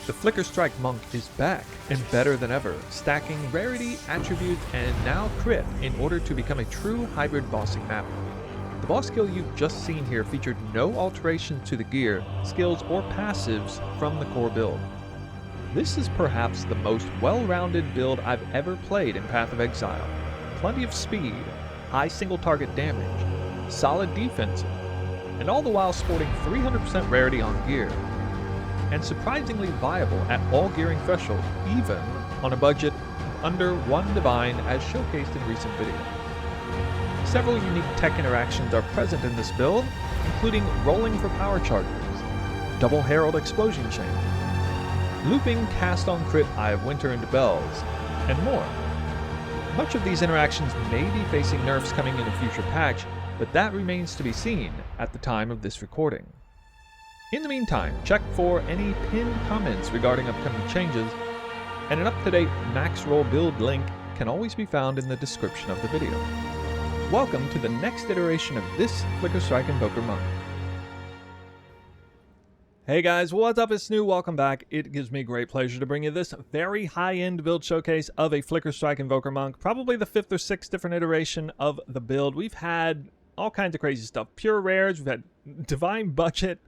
The Flicker Strike Monk is back, and better than ever, stacking rarity, attribute, and now crit in order to become a true hybrid bossing map. The boss skill you've just seen here featured no alterations to the gear, skills, or passives from the core build. This is perhaps the most well-rounded build I've ever played in Path of Exile. Plenty of speed, high single target damage, solid defense, and all the while sporting 300% rarity on gear, and surprisingly viable at all gearing thresholds, even on a budget under 1 divine as showcased in recent videos. Several unique tech interactions are present in this build, including rolling for power chargers, double Herald explosion chain, looping cast on crit Eye of Winter into bells, and more. Much of these interactions may be facing nerfs coming in a future patch, but that remains to be seen at the time of this recording. In the meantime, check for any pinned comments regarding upcoming changes, and an up-to-date Maxroll build link can always be found in the description of the video. Welcome to the next iteration of this Flicker Strike Invoker Monk. Hey guys, what's up? It's New. Welcome back. It gives me great pleasure to bring you this very high-end build showcase of a Flicker Strike Invoker Monk, probably the 5th or 6th different iteration of the build. We've had all kinds of crazy stuff. Pure rares, we've had divine budget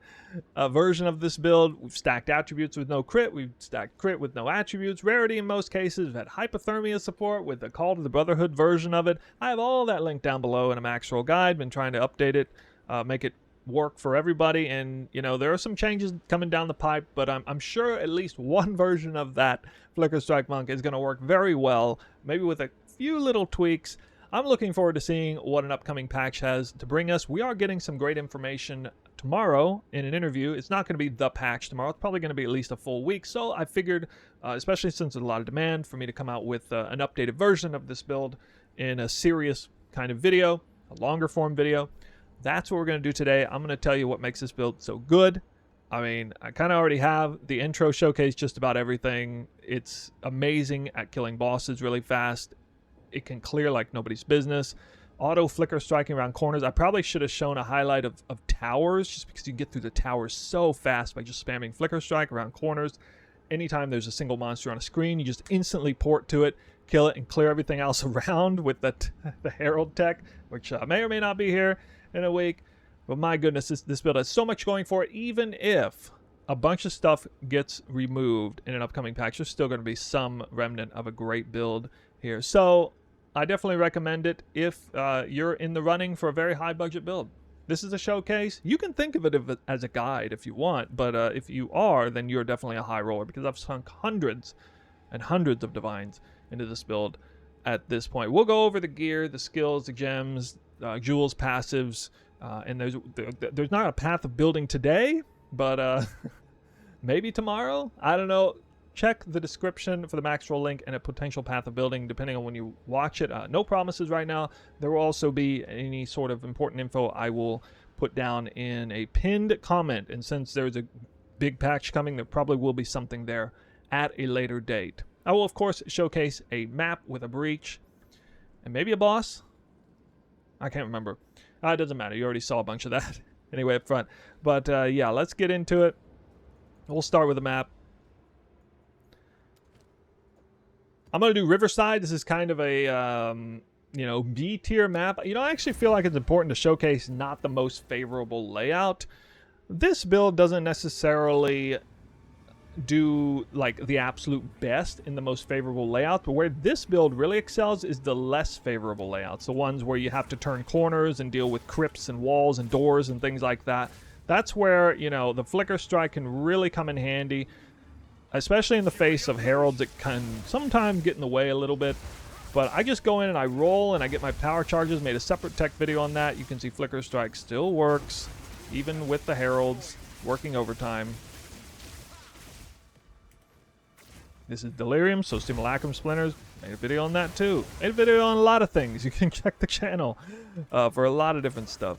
version of this build. We've stacked attributes with no crit. We've stacked crit with no attributes. Rarity in most cases. We've had hypothermia support with the Call to the Brotherhood version of it. I have all that linked down below in a Maxroll guide. Been trying to update it, make it work for everybody. And, you know, there are some changes coming down the pipe, but I'm sure at least one version of that Flicker Strike Monk is going to work very well, maybe with a few little tweaks. I'm looking forward to seeing what an upcoming patch has to bring us. We are getting some great information tomorrow in an interview. It's not going to be the patch tomorrow. It's probably going to be at least a full week. So I figured, especially since there's a lot of demand, for me to come out with an updated version of this build in a serious kind of video, a longer form video. That's what we're going to do today. I'm going to tell you what makes this build so good. I mean, I kind of already have the intro showcase just about everything. It's amazing at killing bosses really fast. It can clear like nobody's business. Auto flicker striking around corners. I probably should have shown a highlight of towers, just because you can get through the towers so fast by just spamming flicker strike around corners. Anytime there's a single monster on a screen, you just instantly port to it, kill it, and clear everything else around with the Herald tech, which may or may not be here in a week. But my goodness, this build has so much going for it. Even if a bunch of stuff gets removed in an upcoming patch, there's still going to be some remnant of a great build here. So I definitely recommend it if you're in the running for a very high budget build. This is a showcase. You can think of it as a guide if you want, but if you are, then you're definitely a high roller, because I've sunk hundreds and hundreds of divines into this build at this point. We'll go over the gear, the skills, the gems, jewels, passives, and there's not a path of building today, but maybe tomorrow. I don't know. Check the description for the Maxroll link and a potential path of building depending on when you watch it. No promises right now. There will also be any sort of important info I will put down in a pinned comment. And since there's a big patch coming, there probably will be something there at a later date. I will, of course, showcase a map with a breach and maybe a boss. I can't remember. It doesn't matter. You already saw a bunch of that anyway up front. But yeah, let's get into it. We'll start with a map. I'm going to do Riverside. This is kind of a, you know, B-tier map. You know, I actually feel like it's important to showcase not the most favorable layout. This build doesn't necessarily do, like, the absolute best in the most favorable layout, but where this build really excels is the less favorable layouts. The ones where you have to turn corners and deal with crypts and walls and doors and things like that. That's where, you know, the Flicker Strike can really come in handy. Especially in the face of Heralds, that can sometimes get in the way a little bit. But I just go in and I roll and I get my power charges. Made a separate tech video on that. You can see Flicker Strike still works, even with the Heralds working overtime. This is Delirium, so Simulacrum Splinters. Made a video on that too. Made a video on a lot of things. You can check the channel for a lot of different stuff.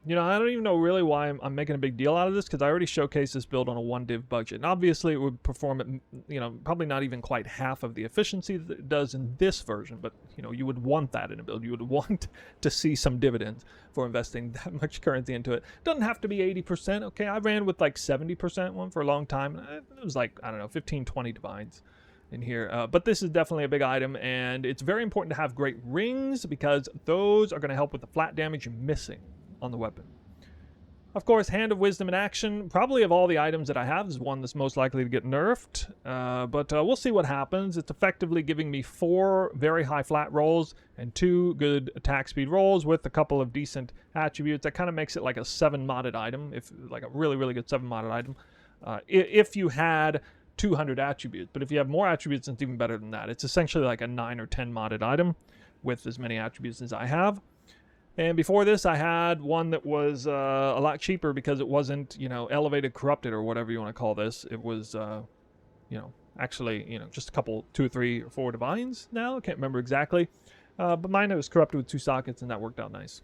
You know, I don't even know really why I'm making a big deal out of this, because I already showcased this build on a 1 div budget. And obviously, it would perform at, you know, probably not even quite half of the efficiency that it does in this version. But, you know, you would want that in a build. You would want to see some dividends for investing that much currency into it. Doesn't have to be 80%. Okay, I ran with like 70% one for a long time. It was like, I don't know, 15, 20 divines in here. But this is definitely a big item, and it's very important to have great rings, because those are going to help with the flat damage you're missing on the weapon. Of course, Hand of Wisdom in action, probably of all the items that I have, is one that's most likely to get nerfed, but we'll see what happens. It's effectively giving me 4 very high flat rolls and 2 good attack speed rolls with a couple of decent attributes. That kind of makes it like a 7 modded item, if like a really, really good 7 modded item, if you had 200 attributes. But if you have more attributes, it's even better than that. It's essentially like a 9 or 10 modded item with as many attributes as I have. And before this, I had one that was a lot cheaper, because it wasn't, you know, elevated corrupted or whatever you want to call this. It was, you know, actually, you know, just a couple, 2 or 3 or 4 divines now. I can't remember exactly. But mine was corrupted with 2 sockets, and that worked out nice.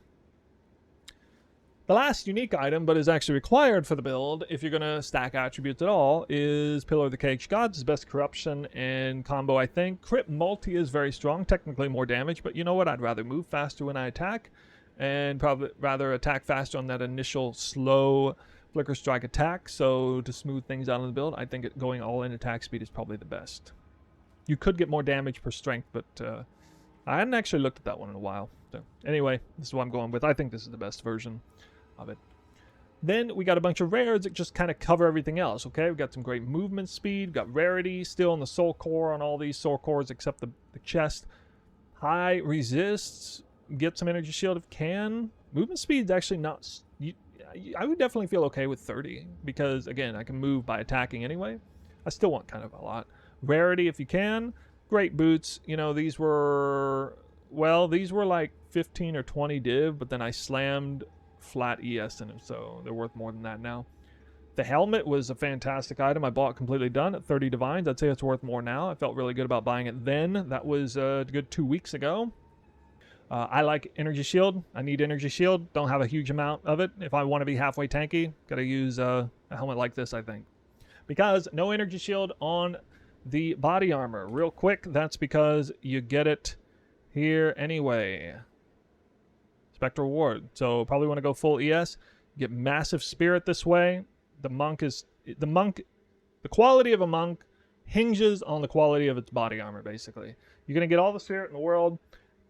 The last unique item, but is actually required for the build, if you're going to stack attributes at all, is Pillar of the Caged Gods. It's best corruption and combo, I think. Crit multi is very strong, technically more damage, but you know what? I'd rather move faster when I attack, and probably rather attack faster on that initial slow Flicker Strike attack. So to smooth things out in the build, I think going all in attack speed is probably the best. You could get more damage per strength, but I hadn't actually looked at that one in a while. So anyway, this is what I'm going with. I think this is the best version of it. Then we got a bunch of rares that just kind of cover everything else. Okay, we got some great movement speed, got rarity still in the soul core on all these soul cores except the chest. High resists, get some energy shield if you can. Movement speed is actually not. I would definitely feel okay with 30, because again, I can move by attacking anyway. I still want kind of a lot. Rarity if you can. Great boots. You know, these were, well, these were like 15 or 20 div, but then I slammed flat ES in them, so they're worth more than that now. The helmet was a fantastic item. I bought completely done at 30 divines. I'd say it's worth more now. I felt really good about buying it then. That was a good 2 weeks ago. I like energy shield. I need energy shield. Don't have a huge amount of it. If I want to be halfway tanky, gotta use a helmet like this, I think. Because no energy shield on the body armor. Real quick, that's because you get it here anyway. Spectral Ward. So probably want to go full ES. Get massive spirit this way. The quality of a monk hinges on the quality of its body armor, basically. You're going to get all the spirit in the world,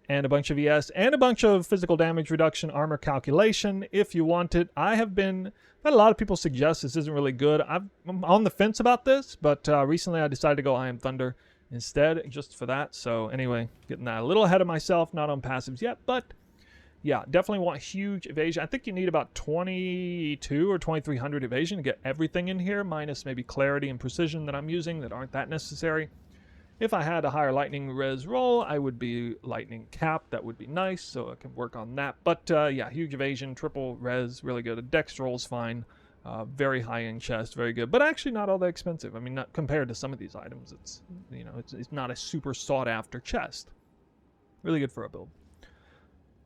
and a bunch of ES, and a bunch of physical damage reduction, armor calculation, if you want it. I've had a lot of people suggest this isn't really good. I'm on the fence about this, but recently I decided to go I Am Thunder instead, just for that. So anyway, getting that a little ahead of myself, not on passives yet, but yeah, definitely want huge evasion. I think you need about 22 or 2300 evasion to get everything in here, minus maybe clarity and precision that I'm using that aren't that necessary. If I had a higher lightning res roll, I would be lightning cap. That would be nice, so I can work on that. But yeah, huge evasion, triple res, really good. A dex roll's fine. Very high-end chest, very good. But actually not all that expensive. I mean, not compared to some of these items. It's, you know, it's not a super sought-after chest. Really good for a build.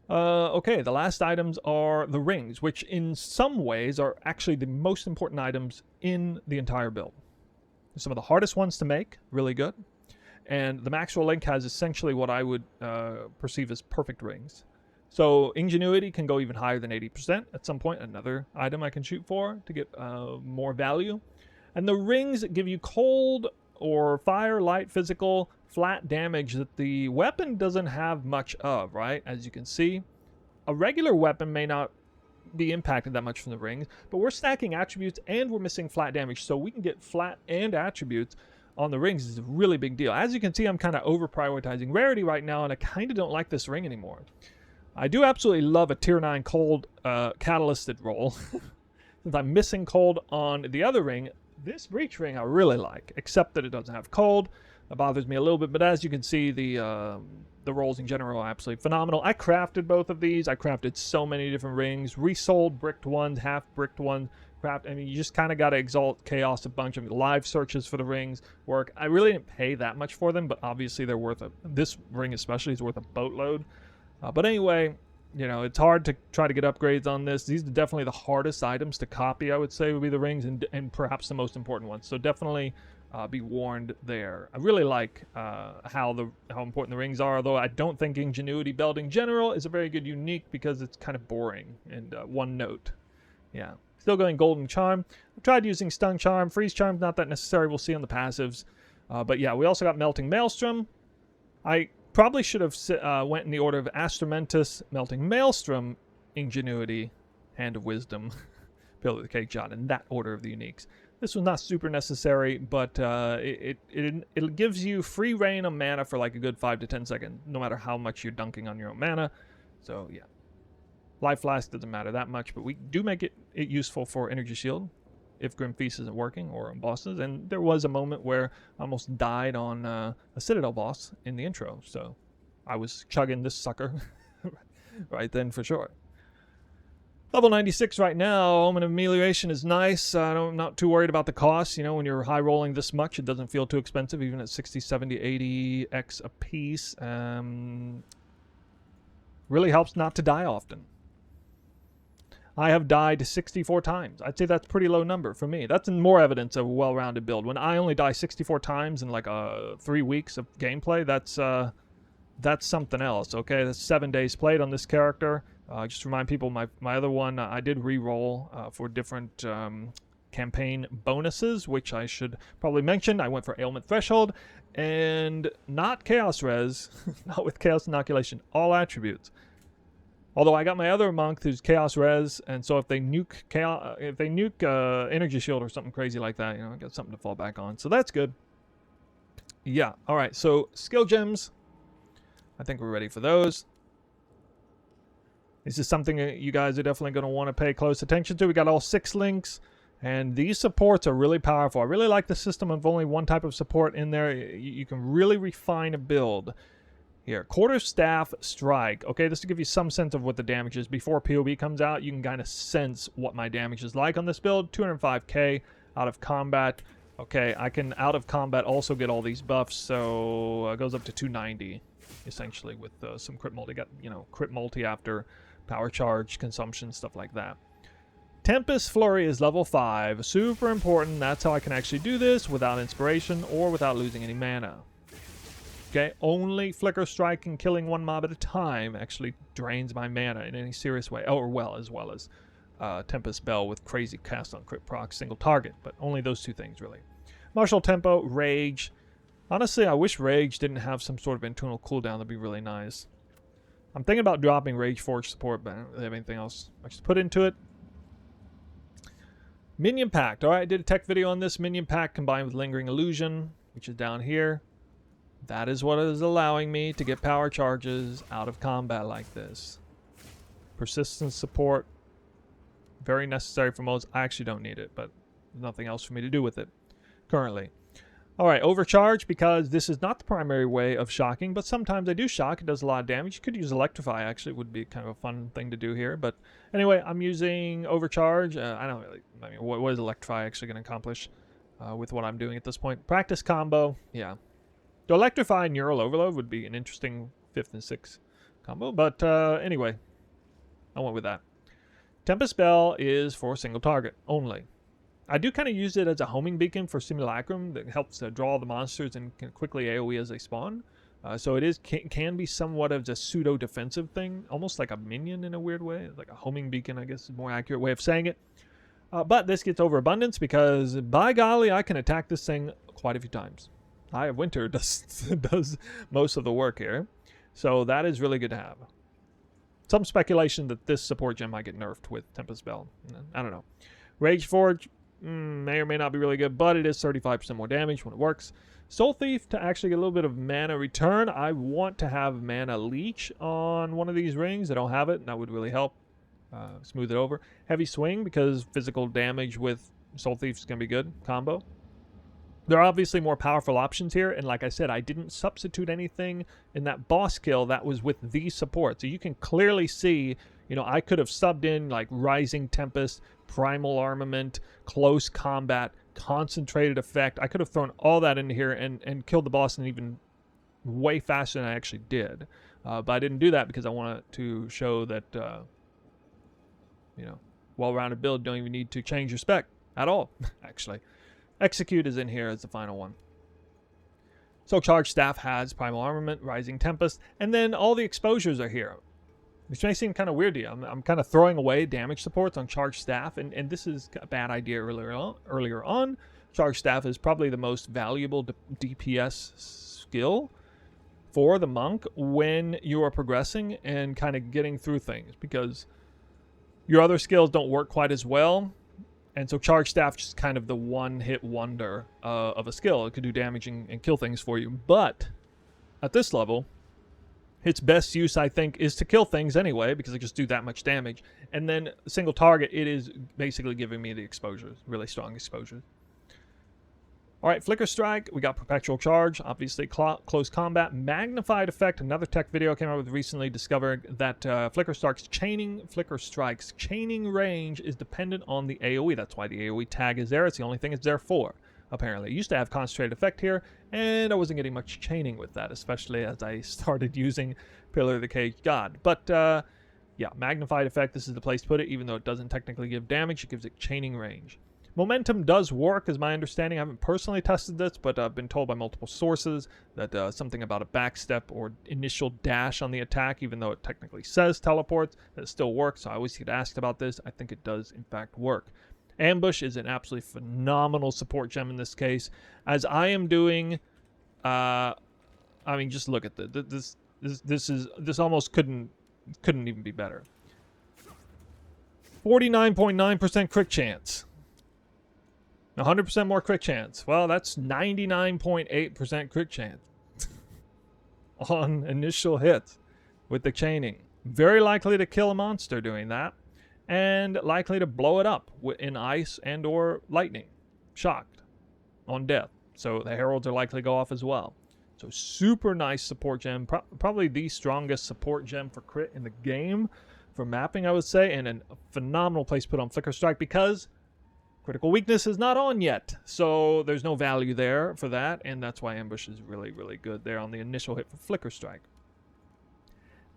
Okay, the last items are the rings, which in some ways are actually the most important items in the entire build. Some of the hardest ones to make, really good. And the Maxroll link has essentially what I would perceive as perfect rings. So Ingenuity can go even higher than 80% at some point. Another item I can shoot for to get more value. And the rings give you cold or fire, light, physical, flat damage that the weapon doesn't have much of, right? As you can see, a regular weapon may not be impacted that much from the rings, but we're stacking attributes and we're missing flat damage, so we can get flat and attributes on the rings. Is a really big deal. As you can see, I'm kind of over prioritizing rarity right now, and I kind of don't like this ring anymore. I do absolutely love a tier 9 cold catalysted roll. Since I'm missing cold on the other ring, this breach ring I really like, except that it doesn't have cold. That bothers me a little bit, but as you can see, the rolls in general are absolutely phenomenal. I crafted both of these. I crafted so many different rings, resold bricked ones, half bricked ones. I mean, you just kind of got to exalt chaos a bunch of live searches for the rings work. I really didn't pay that much for them, but obviously they're worth this ring especially is worth a boatload. But anyway, You know, it's hard to try to get upgrades on this. These are definitely the hardest items to copy, I would say, would be the rings, and perhaps the most important ones. So definitely be warned there. I really like how important the rings are, although I don't think Ingenuity Belt in general is a very good unique because it's kind of boring and one note. Yeah. Still going Golden Charm. I've tried using Stun Charm. Freeze Charm's not that necessary. We'll see on the passives. But yeah, we also got Melting Maelstrom. I probably should have went in the order of Astramentus, Melting Maelstrom, Ingenuity, Hand of Wisdom, Pillar of the Cake Shot, in that order of the uniques. This was not super necessary, but it gives you free reign of mana for like a good 5 to 10 seconds, no matter how much you're dunking on your own mana. So yeah. Life Flask doesn't matter that much, but we do make it useful for Energy Shield if Grim Feast isn't working or on bosses. And there was a moment where I almost died on a Citadel boss in the intro, so I was chugging this sucker right then for sure. Level 96 right now. Omen of Amelioration is nice. I'm not too worried about the cost. You know, when you're high rolling this much, it doesn't feel too expensive, even at 60, 70, 80 X a piece. Really helps not to die often. I have died 64 times. I'd say that's a pretty low number for me. That's more evidence of a well-rounded build. When I only die 64 times in like 3 weeks of gameplay, that's something else, okay? That's 7 days played on this character. Just to remind people, my other one, I did re-roll for different campaign bonuses, which I should probably mention. I went for Ailment Threshold, and not Chaos Res, not with Chaos Inoculation, all attributes. Although I got my other monk who's Chaos Res, and so if they nuke Energy Shield or something crazy like that, you know, I got something to fall back on. So that's good. Yeah, all right. So skill gems, I think we're ready for those. This is something that you guys are definitely going to want to pay close attention to. We got all 6 links, and these supports are really powerful. I really like the system of only one type of support in there. You can really refine a build. Here, Quarterstaff Strike. Okay, this to give you some sense of what the damage is. Before PoE comes out, you can kind of sense what my damage is like on this build. 205k out of combat. Okay, I can out of combat also get all these buffs, so it goes up to 290, essentially, with some crit multi. Got, you know, crit multi after power charge, consumption, stuff like that. Tempest Flurry is level 5. Super important. That's how I can actually do this without inspiration or without losing any mana. Okay, only Flicker Strike and killing one mob at a time actually drains my mana in any serious way. Or well, as well as Tempest Bell with crazy cast on crit proc, single target. But only those two things, really. Martial Tempo, Rage. Honestly, I wish Rage didn't have some sort of internal cooldown. That'd be really nice. I'm thinking about dropping Rage Forge support, but I don't really have anything else I should put into it. Minion Pact. Alright, I did a tech video on this. Minion Pact combined with Lingering Illusion, which is down here. That is what is allowing me to get power charges out of combat like this. Persistence support. Very necessary for modes. I actually don't need it, but there's nothing else for me to do with it currently. Alright, Overcharge, because this is not the primary way of shocking, but sometimes I do shock. It does a lot of damage. You could use Electrify, actually. It would be kind of a fun thing to do here. But anyway, I'm using Overcharge. I don't really... I mean, what is Electrify actually going to accomplish with what I'm doing at this point? Practice combo. Yeah. To Electrify Neural Overload would be an interesting 5th and 6th combo. But anyway, I went with that. Tempest Bell is for single target only. I do kind of use it as a homing beacon for Simulacrum that helps draw the monsters and can quickly AoE as they spawn. So it is can be somewhat of a pseudo-defensive thing, almost like a minion in a weird way. Like a homing beacon, I guess is a more accurate way of saying it. But this gets overabundance because, by golly, I can attack this thing quite a few times. Eye of Winter does most of the work here. So that is really good to have. Some speculation that this support gem might get nerfed with Tempest Bell. I don't know. Rage Forge may or may not be really good, but it is 35% more damage when it works. Soul Thief to actually get a little bit of mana return. I want to have Mana Leech on one of these rings. I don't have it, and that would really help smooth it over. Heavy Swing, because physical damage with Soul Thief is going to be good combo. There are obviously more powerful options here, and like I said, I didn't substitute anything in that boss kill that was with these supports. So you can clearly see, you know, I could have subbed in like Rising Tempest, Primal Armament, Close Combat, Concentrated Effect. I could have thrown all that into here and killed the boss and even way faster than I actually did. But I didn't do that because I wanted to show that, you know, well-rounded build, don't even need to change your spec at all, actually. Execute is in here as the final one. CoC Charged Staff has Primal Armament, Rising Tempest, and then all the exposures are here. Which may seem kind of weird to you. I'm kind of throwing away damage supports on Charged Staff, and this is a bad idea earlier on. Charged Staff is probably the most valuable DPS skill for the monk when you are progressing and kind of getting through things, because your other skills don't work quite as well. And so Charged Staff is just kind of the one-hit wonder of a skill. It could do damage and kill things for you. But at this level, its best use, I think, is to kill things anyway, because it just do that much damage. And then single target, it is basically giving me the exposures, really strong exposures. All right, Flicker Strike, we got Perpetual Charge, obviously Close Combat, Magnified Effect. Another tech video came out with recently discovered that Flicker Strike's chaining range is dependent on the AoE. That's why the AoE tag is there. It's the only thing it's there for, apparently. It used to have Concentrated Effect here, and I wasn't getting much chaining with that, especially as I started using Pillar of the Caged God. But, yeah, Magnified Effect, this is the place to put it. Even though it doesn't technically give damage, it gives it chaining range. Momentum does work, is my understanding. I haven't personally tested this, but I've been told by multiple sources that something about a backstep or initial dash on the attack, even though it technically says teleports, that it still works. So I always get asked about this. I think it does, in fact, work. Ambush is an absolutely phenomenal support gem in this case. As I am doing, I mean, just look at this. This almost couldn't even be better. 49.9% crit chance. 100% more crit chance. Well, that's 99.8% crit chance on initial hits with the chaining. Very likely to kill a monster doing that, and likely to blow it up in ice and or lightning. Shocked on death. So the heralds are likely to go off as well. So super nice support gem. Probably the strongest support gem for crit in the game for mapping, I would say, and a phenomenal place to put on Flicker Strike because Critical Weakness is not on yet, so there's no value there for that, and that's why Ambush is really, really good there on the initial hit for Flicker Strike.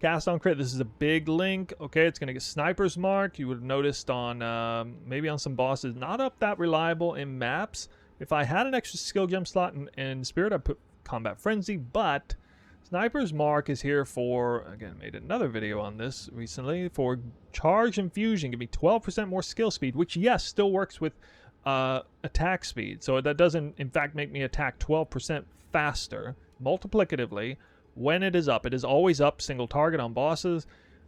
Cast on crit, this is a big link. Okay, it's going to get Sniper's Mark. You would have noticed on, maybe on some bosses, not up that reliable in maps. If I had an extra skill gem slot in Spirit, I'd put Combat Frenzy, but Sniper's Mark is here for, again, made another video on this recently, for Charge Infusion. Give me 12% more skill speed, which, yes, still works with attack speed. So that doesn't, in fact, make me attack 12% faster, multiplicatively, when it is up. It is always up, single target on bosses.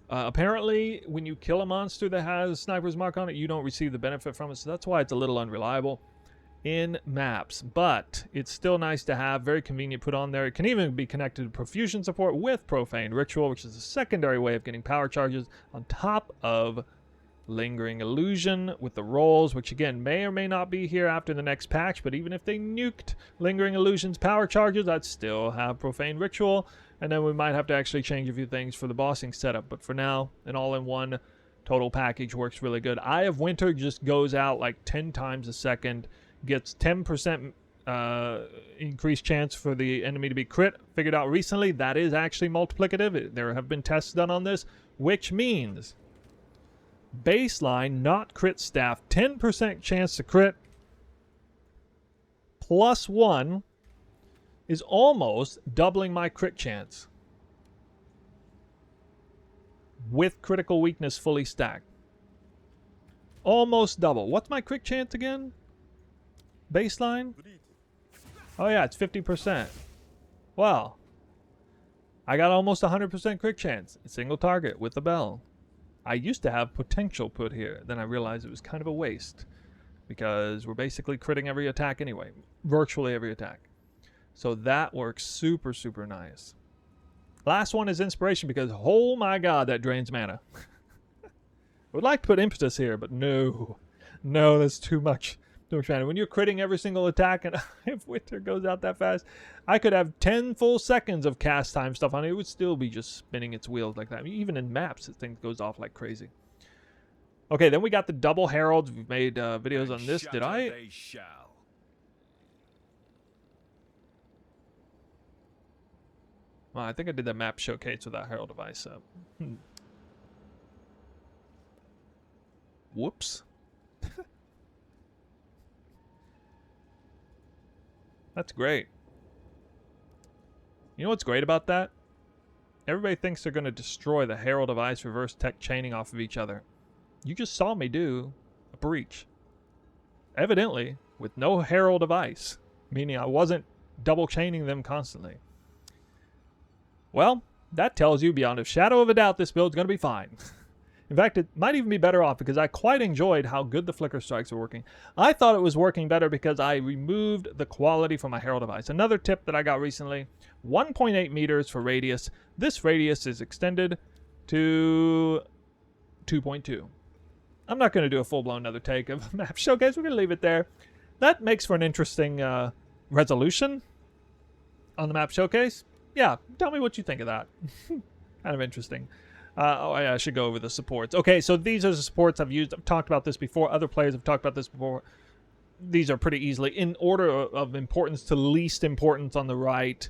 Apparently, when you kill a monster that has Sniper's Mark on it, you don't receive the benefit from it, so that's why it's a little unreliable in maps, but it's still nice to have, very convenient put on there. It can even be connected to Profusion support with Profane Ritual, which is a secondary way of getting power charges on top of Lingering Illusion with the rolls, which again may or may not be here after the next patch, but even if they nuked Lingering Illusion's power charges, I'd still have Profane Ritual, and then we might have to actually change a few things for the bossing setup, but for now, an all-in-one total package works really good. Eye of Winter just goes out like 10 times a second, gets 10% increased chance for the enemy to be crit. Figured out recently that is actually multiplicative. There have been tests done on this, which means baseline, not crit staff, 10% chance to crit plus 1 is almost doubling my crit chance with Critical Weakness fully stacked. Almost double. What's my crit chance again? Baseline? Oh yeah, it's 50%. Well, I got almost 100% crit chance. Single target with the bell. I used to have potential put here. Then I realized it was kind of a waste, because we're basically critting every attack anyway. Virtually every attack. So that works super, super nice. Last one is Inspiration, because oh my god, that drains mana. I would like to put Impetus here, but no. No, that's too much. When you're critting every single attack, and if Winter goes out that fast, I could have 10 full seconds of cast time stuff on it. It would still be just spinning its wheels like that. I mean, even in maps, this thing goes off like crazy. Okay, then we got the double heralds. We've made videos on this. Did I? Well, I think I did that map showcase without Herald of Ice up. Whoops. That's great. You know what's great about that? Everybody thinks they're going to destroy the Herald of Ice reverse tech chaining off of each other. You just saw me do a breach. Evidently, with no Herald of Ice. Meaning I wasn't double chaining them constantly. Well, that tells you beyond a shadow of a doubt this build's going to be fine. In fact, it might even be better off because I quite enjoyed how good the flicker strikes were working. I thought it was working better because I removed the quality from my Herald of Ice. Another tip that I got recently, 1.8 meters for radius. This radius is extended to 2.2. I'm not going to do a full-blown another take of map showcase. We're going to leave it there. That makes for an interesting resolution on the map showcase. Yeah, tell me what you think of that. Kind of interesting. I should go over the supports. Okay, so these are the supports I've used. I've talked about this before. Other players have talked about this before. These are pretty easily in order of importance to least importance on the right.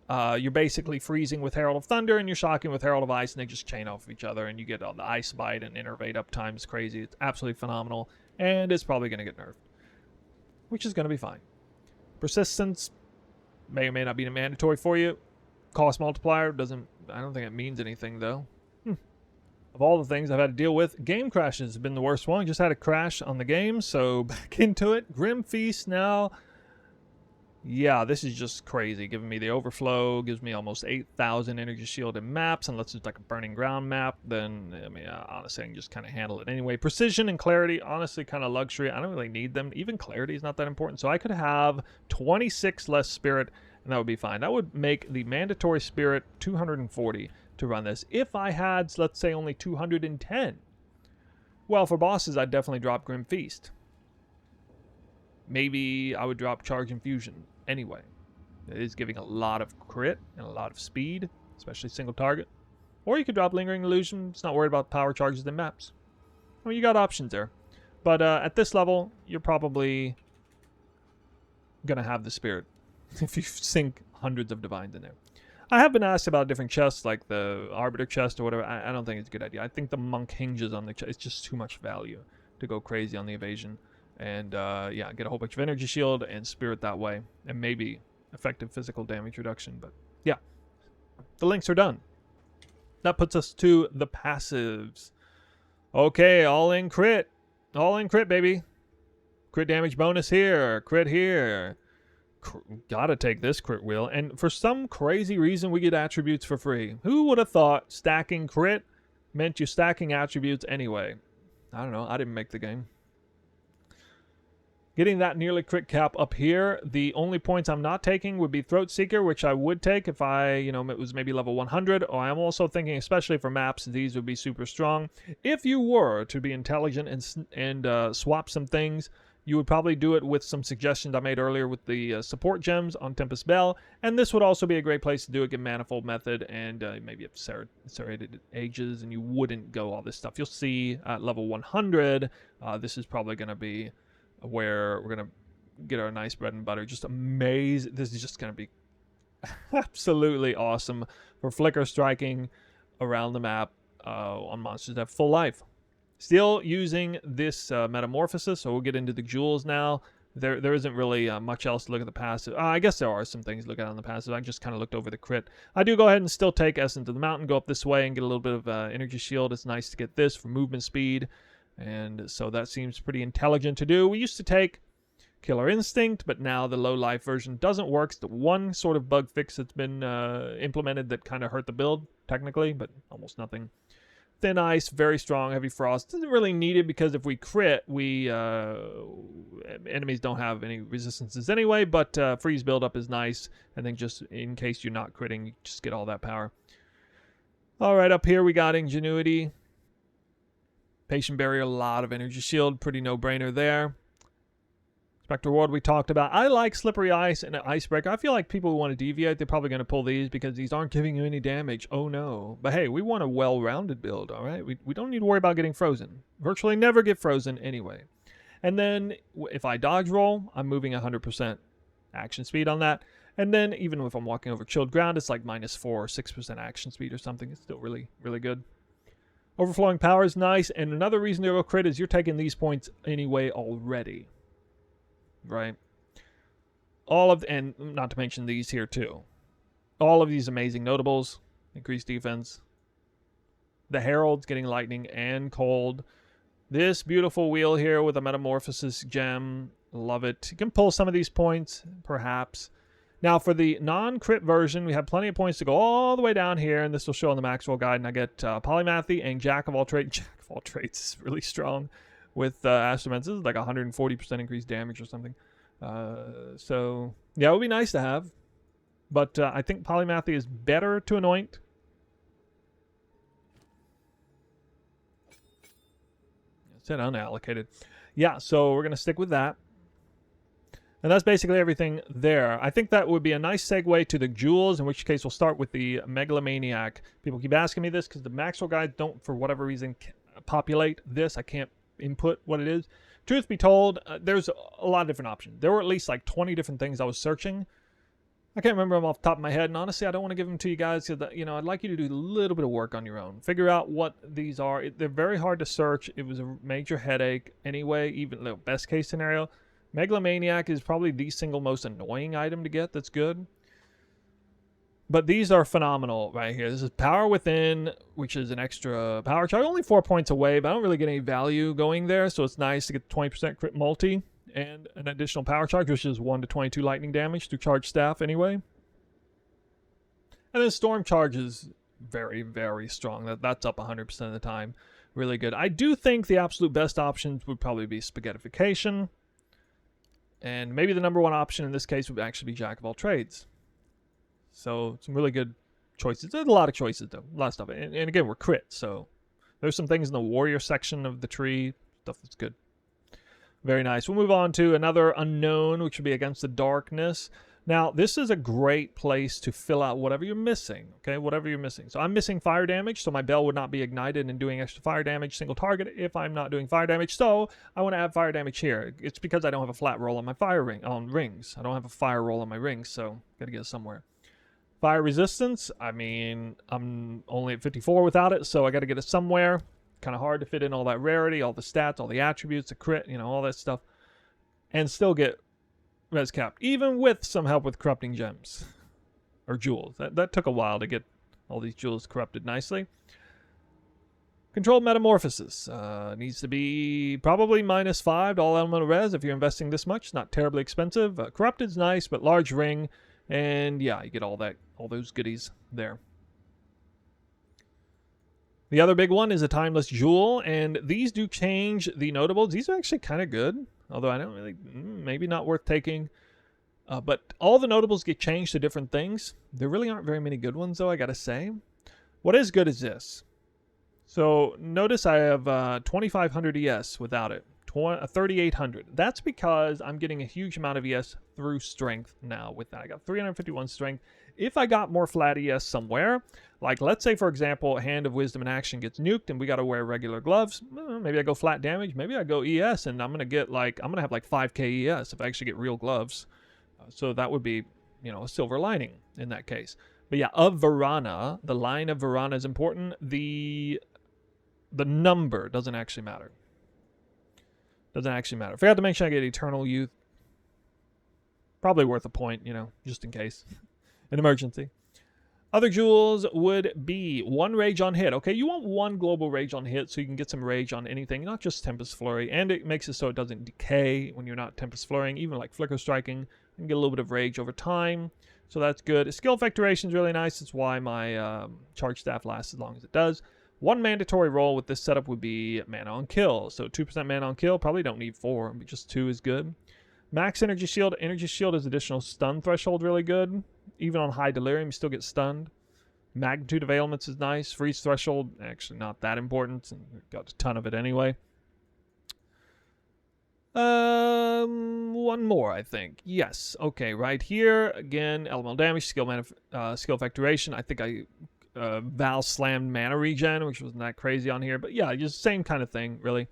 You're basically freezing with Herald of Thunder, and you're shocking with Herald of Ice, and they just chain off of each other, and you get all the Ice Bite and Innervate uptime is crazy. It's absolutely phenomenal, and it's probably going to get nerfed, which is going to be fine. Persistence may or may not be mandatory for you. Cost multiplier doesn't. I don't think it means anything though. Of all the things I've had to deal with, game crashes have been the worst one. Just had a crash on the game, so back into it. Grim Feast now. Yeah, this is just crazy. Giving me the overflow, gives me almost 8,000 energy shield in maps, unless it's like a burning ground map. Then, I mean, honestly, I can just kind of handle it anyway. Precision and clarity, honestly, kind of luxury. I don't really need them. Even clarity is not that important. So I could have 26 less spirit, and that would be fine. That would make the mandatory spirit 240 to run this. If I had, let's say, only 210, well, for bosses, I'd definitely drop Grim Feast. Maybe I would drop Charge Infusion anyway. It is giving a lot of crit and a lot of speed, especially single target. Or you could drop Lingering Illusion. It's not worried about power charges and maps. I mean, you got options there. But at this level, you're probably going to have the spirit if you sink hundreds of divines in there. I have been asked about different chests, like the Arbiter chest or whatever. I don't think it's a good idea. I think the Monk hinges on the chest. It's just too much value to go crazy on the evasion. And, yeah, get a whole bunch of energy shield and spirit that way. And maybe effective physical damage reduction. But, yeah. The links are done. That puts us to the passives. Okay, all in crit. All in crit, baby. Crit damage bonus here. Crit here. Gotta take this crit wheel. And for some crazy reason, we get attributes for free. Who would have thought stacking crit meant you stacking attributes anyway? I don't know. I didn't make the game. Getting that nearly crit cap up here. The only points I'm not taking would be Throat Seeker, which I would take if I, it was maybe level 100. Or I'm also thinking, especially for maps, these would be super strong. If you were to be intelligent and swap some things, you would probably do it with some suggestions I made earlier with the support gems on Tempest Bell. And this would also be a great place to do it, get Manifold Method, and maybe if Serrated Ages, and you wouldn't go all this stuff. You'll see at level 100, this is probably going to be where we're going to get our nice bread and butter. Just amazing. This is just going to be absolutely awesome for flicker striking around the map on monsters that have full life. Still using this metamorphosis, so we'll get into the jewels now. There isn't really much else to look at the passive. I guess there are some things to look at on the passive. I just kind of looked over the crit. I do go ahead and still take Essence of the Mountain, go up this way and get a little bit of energy shield. It's nice to get this for movement speed, and so that seems pretty intelligent to do. We used to take Killer Instinct, but now the low life version doesn't work. It's the one sort of bug fix that's been implemented that kind of hurt the build, technically, but almost nothing. Thin Ice, very strong. Heavy Frost doesn't really need it because if we crit, enemies don't have any resistances anyway, but Freeze buildup is nice. I think just in case you're not critting, you just get all that power. All right, up here we got Ingenuity. Patient Barrier, a lot of energy shield. Pretty no-brainer there. Spectral Ward we talked about. I like Slippery Ice and Icebreaker. I feel like people who want to deviate, they're probably going to pull these because these aren't giving you any damage. Oh no. But hey, we want a well-rounded build, all right? We don't need to worry about getting frozen. Virtually never get frozen anyway. And then if I dodge roll, I'm moving 100% action speed on that. And then even if I'm walking over chilled ground, it's like -4 or 6% action speed or something. It's still really, really good. Overflowing power is nice. And another reason to go crit is you're taking these points anyway already. Right? And not to mention these here too. All of these amazing notables. Increased defense. The Herald's getting lightning and cold. This beautiful wheel here with a Metamorphosis gem. Love it. You can pull some of these points, perhaps. Now, for the non-crit version, we have plenty of points to go all the way down here, and this will show on the Maxroll guide, and I get Polymathy and Jack of all Trades. Jack of all Trades is really strong with Astroments. This is like 140% increased damage or something. So, yeah, it would be nice to have. But I think Polymathy is better to anoint. It's unallocated. Yeah, so we're going to stick with that. And that's basically everything there. I think that would be a nice segue to the jewels, in which case we'll start with the Megalomaniac. People keep asking me this because the Maxroll guides don't, for whatever reason, populate this. I can't input what it is. Truth be told, there's a lot of different options. There were at least like 20 different things I was searching. I can't remember them off the top of my head, and honestly, I don't want to give them to you guys because, you know, I'd like you to do a little bit of work on your own. Figure out what these are. They're very hard to search. It was a major headache anyway, even the best case scenario. Megalomaniac is probably the single most annoying item to get that's good. But these are phenomenal right here. This is Power Within, which is an extra power charge. Only 4 points away, but I don't really get any value going there, so it's nice to get 20% crit multi and an additional power charge, which is 1 to 22 lightning damage through Charged Staff anyway. And then Storm Charge is very, very strong. That's up 100% of the time. Really good. I do think the absolute best options would probably be Spaghettification. And maybe the number one option in this case would actually be Jack of all Trades. So some really good choices. There's a lot of choices though. A lot of stuff. And again, we're crit. So there's some things in the warrior section of the tree. Stuff that's good. Very nice. We'll move on to another unknown, which would be Against the Darkness. Now, this is a great place to fill out whatever you're missing, okay? Whatever you're missing. So I'm missing fire damage, so my bell would not be ignited and doing extra fire damage, single target, if I'm not doing fire damage. So I want to add fire damage here. It's because I don't have a flat roll on my rings. I don't have a fire roll on my rings, so got to get it somewhere. Fire resistance, I mean, I'm only at 54 without it, so I got to get it somewhere. Kind of hard to fit in all that rarity, all the stats, all the attributes, the crit, you know, all that stuff. And still get res capped, even with some help with corrupting gems or jewels. That took a while to get all these jewels corrupted nicely. Controlled Metamorphosis needs to be probably -5 to all elemental res if you're investing this much. It's not terribly expensive. Corrupted's nice, but large ring, and yeah, you get all those goodies there. The other big one is a Timeless Jewel, and these do change the notables. These are actually kind of good, although I don't really, maybe not worth taking. But all the notables get changed to different things. There really aren't very many good ones, though, I gotta say. What is good is this. So notice I have 2500 ES without it, 3800. That's because I'm getting a huge amount of ES through strength now with that. I got 351 strength. If I got more flat ES somewhere, like let's say, for example, Hand of Wisdom in action gets nuked and we got to wear regular gloves, maybe I go flat damage, maybe I go ES and I'm going to have like 5k ES if I actually get real gloves. So that would be, you know, a silver lining in that case. But yeah, of Varana, the line of Varana is important. The number doesn't actually matter. Doesn't actually matter. Forgot to mention I get Eternal Youth. Probably worth a point, you know, just in case. An emergency. Other jewels would be 1 rage on hit. Okay, you want 1 global rage on hit so you can get some rage on anything, not just Tempest Flurry. And it makes it so it doesn't decay when you're not Tempest Flurrying. Even like Flicker Striking, you can get a little bit of rage over time. So that's good. Skill Effectuation is really nice. That's why my Charged Staff lasts as long as it does. 1 mandatory roll with this setup would be Mana on Kill. So 2% Mana on Kill. Probably don't need 4, but just 2 is good. Max Energy Shield. Energy Shield is additional stun threshold, really good. Even on high delirium, you still get stunned. Magnitude of ailments is nice. Freeze threshold, actually not that important. Got a ton of it anyway. One more, I think. Yes. Okay, right here again, elemental damage, skill effectuation. I think I Val slammed mana regen, which wasn't that crazy on here, but yeah, just same kind of thing, really.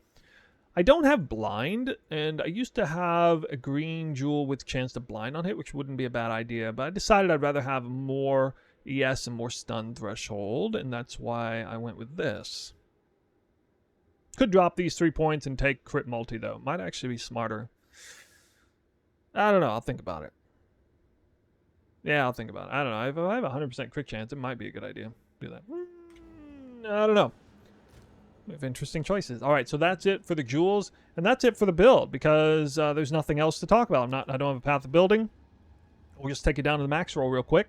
I don't have blind, and I used to have a green jewel with chance to blind on hit, which wouldn't be a bad idea, but I decided I'd rather have more ES and more stun threshold, and that's why I went with this. Could drop these 3 points and take crit multi, though. Might actually be smarter. I don't know. I'll think about it. Yeah, I'll think about it. I don't know. If I have a 100% crit chance, it might be a good idea. Do that. I don't know. We have interesting choices. All right, so that's it for the jewels, and that's it for the build, because there's nothing else to talk about. I don't have a path of building. We'll just take it down to the Maxroll real quick.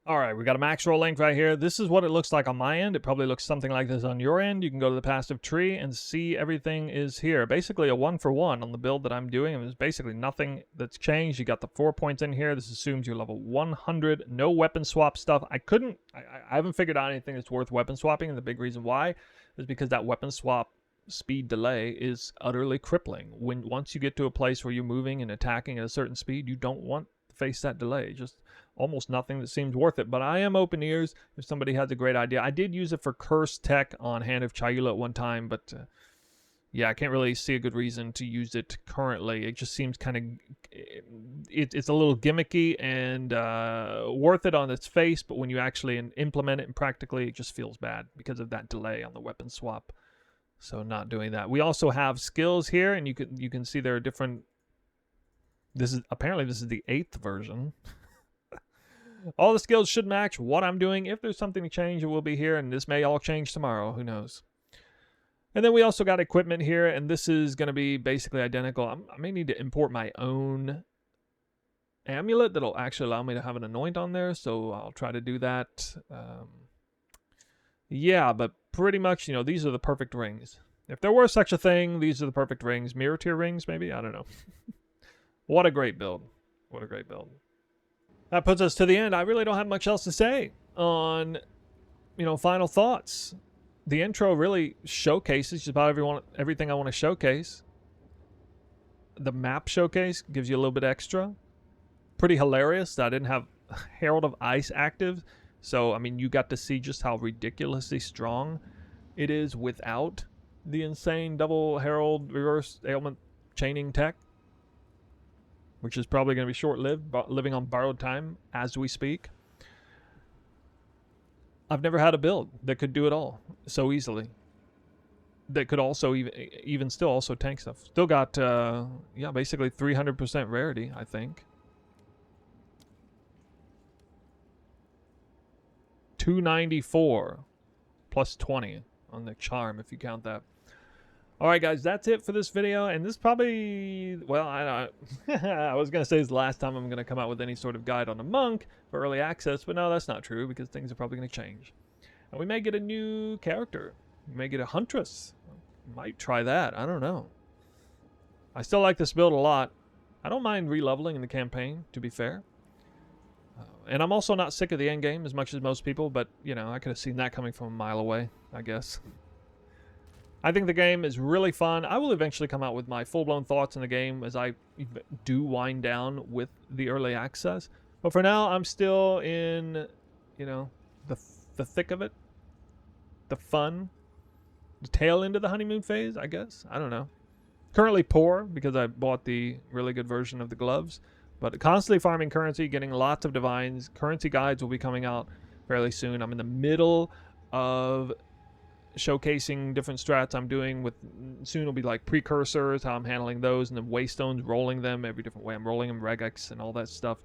All right, we got a Maxroll link right here. This is what it looks like on my end. It probably looks something like this on your end. You can go to the passive tree and see everything is here. Basically a 1-for-1 on the build that I'm doing. There's basically nothing that's changed. You got the 4 points in here. This assumes you're level 100. No weapon swap stuff. I haven't figured out anything that's worth weapon swapping, and the big reason why is because that weapon swap speed delay is utterly crippling. Once you get to a place where you're moving and attacking at a certain speed, you don't want to face that delay. Just almost nothing that seems worth it. But I am open ears if somebody has a great idea. I did use it for curse tech on Hand of Chayula at one time, but yeah, I can't really see a good reason to use it currently. It just seems kind of it's a little gimmicky and worth it on its face, but when you actually implement it and practically, it just feels bad because of that delay on the weapon swap. So not doing that. We also have skills here, and you can see there are different. This is the 8th version. All the skills should match what I'm doing. If there's something to change, it will be here, and this may all change tomorrow. Who knows? And then we also got equipment here, and this is going to be basically identical. I may need to import my own amulet that'll actually allow me to have an anoint on there, so I'll try to do that. Yeah, but pretty much, these are the perfect rings. If there were such a thing, these are the perfect rings. Mirror tier rings, maybe? I don't know. What a great build. What a great build. That puts us to the end. I really don't have much else to say on, final thoughts. The intro really showcases just about everything I want to showcase. The map showcase gives you a little bit extra. Pretty hilarious that I didn't have Herald of Ice active. So, you got to see just how ridiculously strong it is without the insane double Herald reverse ailment chaining tech, which is probably going to be short-lived, living on borrowed time as we speak. I've never had a build that could do it all so easily. That could also even still also tank stuff. Still got, basically 300% rarity, I think. 294 plus 20 on the charm, if you count that. All right, guys, that's it for this video. And this probably, well, I was going to say it's the last time I'm going to come out with any sort of guide on a monk for early access, but no, that's not true because things are probably going to change. And we may get a new character. We may get a huntress. Might try that. I don't know. I still like this build a lot. I don't mind re-leveling in the campaign, to be fair. And I'm also not sick of the end game as much as most people, but, I could have seen that coming from a mile away, I guess. I think the game is really fun. I will eventually come out with my full-blown thoughts on the game as I do wind down with the early access. But for now, I'm still in, the thick of it. The fun. The tail end of the honeymoon phase, I guess. I don't know. Currently poor because I bought the really good version of the gloves. But constantly farming currency, getting lots of divines. Currency guides will be coming out fairly soon. I'm in the middle of showcasing different strats I'm doing with, soon will be like precursors, how I'm handling those, and then waystones, rolling them every different way I'm rolling them, regex and all that stuff.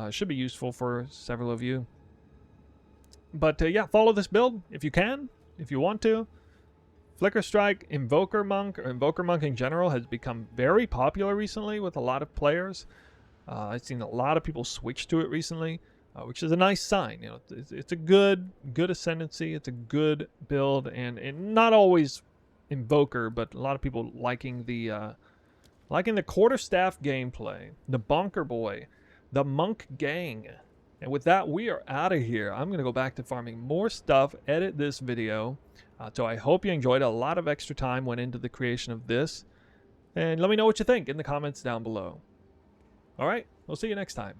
Should be useful for several of you. But yeah, follow this build if you can, if you want to. Flicker Strike, Invoker Monk, or Invoker Monk in general has become very popular recently with a lot of players. I've seen a lot of people switch to it recently. Which is a nice sign. It's a good ascendancy. It's a good build, and not always Invoker, but a lot of people liking the quarterstaff gameplay, the Bonker Boy, the Monk Gang. And with that, we are out of here. I'm gonna go back to farming more stuff, edit this video. So I hope you enjoyed. A lot of extra time went into the creation of this, and let me know what you think in the comments down below. All right, we'll see you next time.